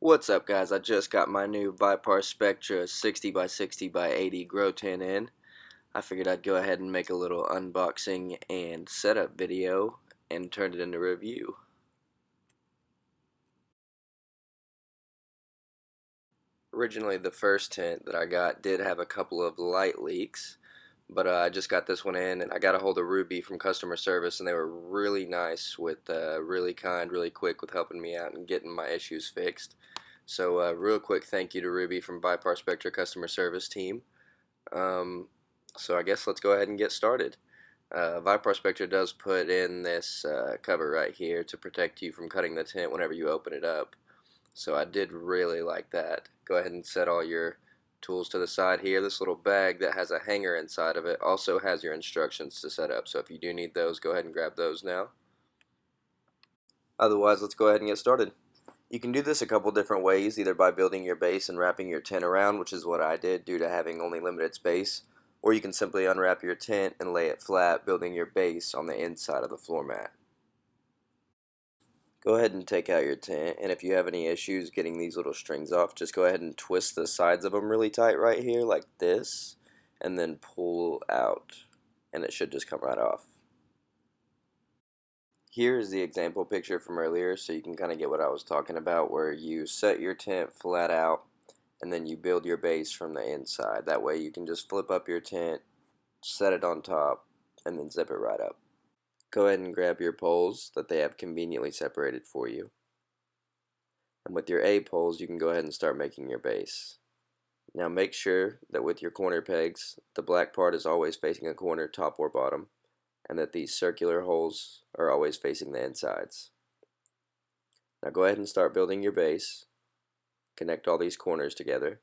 What's up, guys? I just got my new Viparspectra 60x60x80 grow tin in. I figured I'd go ahead and make a little unboxing and setup video and turn it into review. Originally, the first tent that I got did have a couple of light leaks, but I just got this one in, and I got a hold of Ruby from customer service, and they were really nice with, really kind, really quick with helping me out and getting my issues fixed. So real quick thank you to Ruby from Viparspectra customer service team. Um, so I guess let's go ahead and get started. Viparspectra does put in this cover right here to protect you from cutting the tent whenever you open it up. So I did really like that. Go ahead and set all your tools to the side here. This little bag that has a hanger inside of it also has your instructions to set up. So if you do need those, go ahead and grab those now. Otherwise, let's go ahead and get started. You can do this a couple different ways, either by building your base and wrapping your tent around, which is what I did due to having only limited space, or you can simply unwrap your tent and lay it flat, building your base on the inside of the floor mat. Go ahead and take out your tent, and if you have any issues getting these little strings off, just go ahead and twist the sides of them really tight right here, like this, and then pull out, and it should just come right off. Here is the example picture from earlier, so you can kind of get what I was talking about, where you set your tent flat out and then you build your base from the inside. That way you can just flip up your tent, set it on top, and then zip it right up. Go ahead and grab your poles that they have conveniently separated for you. And with your A poles, you can go ahead and start making your base. Now make sure that with your corner pegs, the black part is always facing a corner, top or bottom, and that these circular holes are always facing the insides. Now go ahead and start building your base. Connect all these corners together,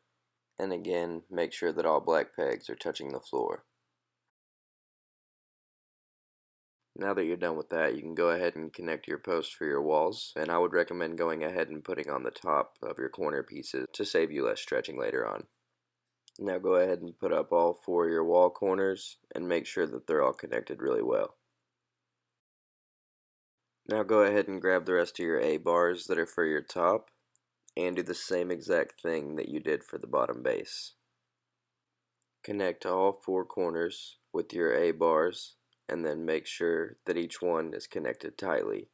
and again make sure that all black pegs are touching the floor. Now that you're done with that, you can go ahead and connect your posts for your walls, and I would recommend going ahead and putting on the top of your corner pieces to save you less stretching later on. Now go ahead and put up all four of your wall corners and make sure that they're all connected really well. Now go ahead and grab the rest of your A bars that are for your top and do the same exact thing that you did for the bottom base. Connect all four corners with your A bars and then make sure that each one is connected tightly.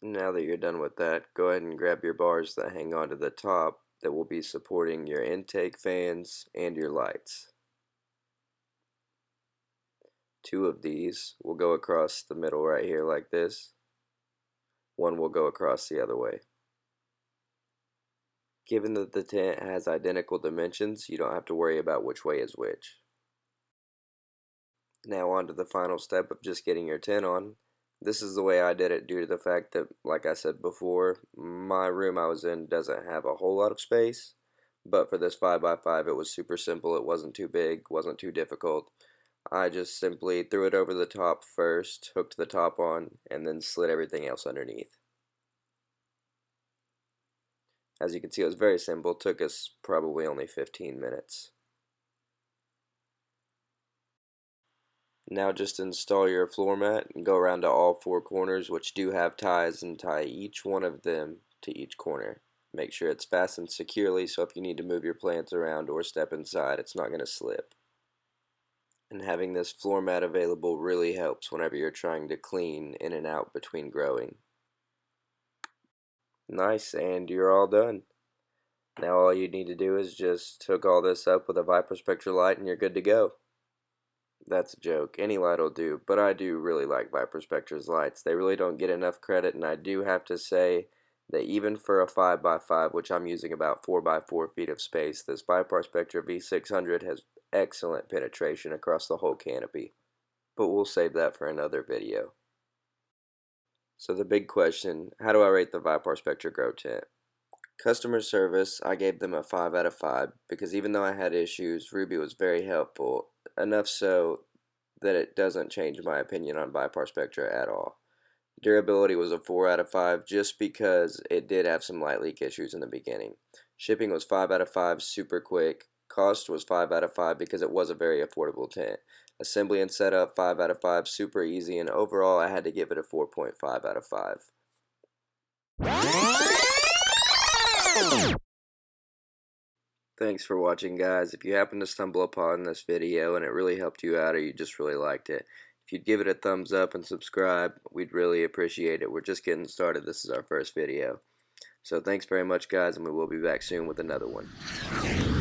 Now that you're done with that, go ahead and grab your bars that hang onto the top that will be supporting your intake fans and your lights. Two of these will go across the middle right here like this. One will go across the other way. Given that the tent has identical dimensions, you don't have to worry about which way is which. Now on to the final step of just getting your tent on. This is the way I did it due to the fact that, like I said before, my room I was in doesn't have a whole lot of space. But for this 5x5 it was super simple, it wasn't too big, wasn't too difficult. I just simply threw it over the top first, hooked the top on, and then slid everything else underneath. As you can see, it was very simple, it took us probably only 15 minutes. Now just install your floor mat and go around to all four corners, which do have ties, and tie each one of them to each corner. Make sure it's fastened securely so if you need to move your plants around or step inside, it's not going to slip. And having this floor mat available really helps whenever you're trying to clean in and out between growing. Nice, and you're all done. Now all you need to do is just hook all this up with a Viparspectra light and you're good to go. That's a joke. Any light will do, but I do really like Viparspectra's lights. They really don't get enough credit, and I do have to say that even for a 5x5, which I'm using about 4x4 feet of space, this Viparspectra V600 has excellent penetration across the whole canopy. But we'll save that for another video. So the big question, how do I rate the Viparspectra Grow Tent? Customer service, I gave them a 5 out of 5 because even though I had issues, Ruby was very helpful, enough so that it doesn't change my opinion on Viparspectra at all. Durability was a 4 out of 5 just because it did have some light leak issues in the beginning. Shipping was 5 out of 5, super quick. Cost was 5 out of 5 because it was a very affordable tent. Assembly and setup, 5 out of 5, super easy, and overall I had to give it a 4.5 out of 5. Thanks for watching, guys. If you happen to stumble upon this video and it really helped you out or you just really liked it, if you'd give it a thumbs up and subscribe, we'd really appreciate it. We're just getting started. This is our first video. So thanks very much, guys, and we will be back soon with another one.